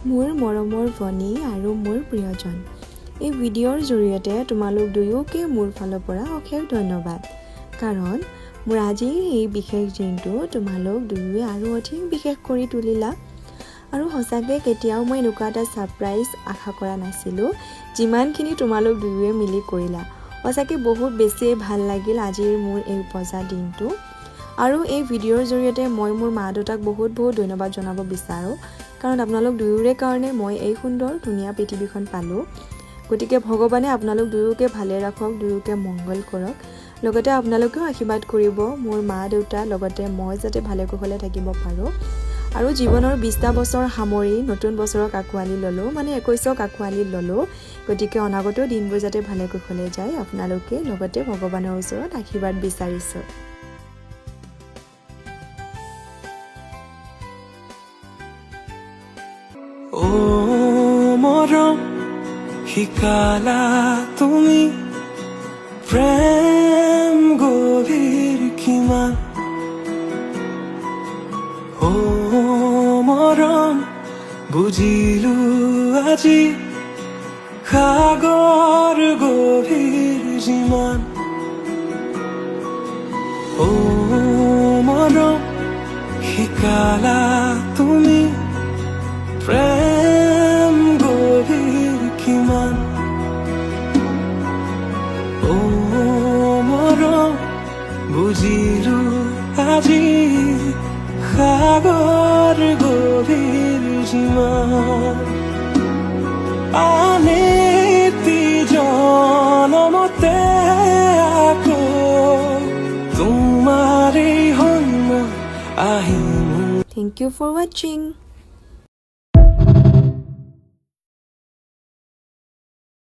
মোৰ মৰমৰ ভনী আৰু মোৰ প্ৰিয়জন এই ভিডিঅ'ৰ জৰিয়তে তোমালোক দুয়োকে মোৰ ফালৰ পৰা অশেষ ধন্যবাদ কাৰণ মোৰ আজিৰ এই বিশেষ দিনটো তোমালোক দুয়োৱে আৰু অধিক বিশেষ কৰি তুলিলা আৰু সঁচাকৈ কেতিয়াও মই এনেকুৱা এটা সাৰপ্ৰাইজ আশা কৰা নাছিলোঁ যিমানখিনি তোমালোক দুয়োৱে মিলি কৰিলা সঁচাকৈ বহুত বেছি ভাল লাগিল আজিৰ মোৰ এই উপজা দিনটো আৰু এই ভিডিঅ'ৰ জৰিয়তে মই মোৰ মা দেউতাক বহুত ধন্যবাদ জনাব বিচাৰো কাৰণ আপোনালোক দুয়োৰে কাৰণে মই এই সুন্দৰ ধুনীয়া পৃথিৱীখন পালো গতিকে ভগৱানে আপোনালোক দুয়োকে ভালে ৰাখক দুয়োকে মংগল কৰক লগতে আপোনালোকেও আশীৰ্বাদ কৰিব মোৰ মা দেউতা লগতে মই যাতে ভালে কুশলে থাকিব পাৰো আৰু জীৱনৰ 20টা বছৰ সামৰি নতুন বছৰক আকোৱালি ললো মানে 21ক আকোৱালি ললো গতিকে অনাগত দিনবোৰ যাতে ভালে কুশলে যায় আপোনালোকে লগতে ভগৱানৰ ওচৰত আশীৰ্বাদ বিচাৰিছো ও মৰম শিকালা তুমি প্ৰেম গভীৰ কিমান ও মৰম বুজিলো আজি সাগৰ গভীৰ যিমান ও মৰম শিকালা তুমি প্ৰেম গভীৰ কিমান ও মৰম বুজিলো আজি সাগৰ গভীৰ যিমান আনেতি জনমতে আকৌ তোমাৰ এই সন্মুখ আহিম Thank you for watching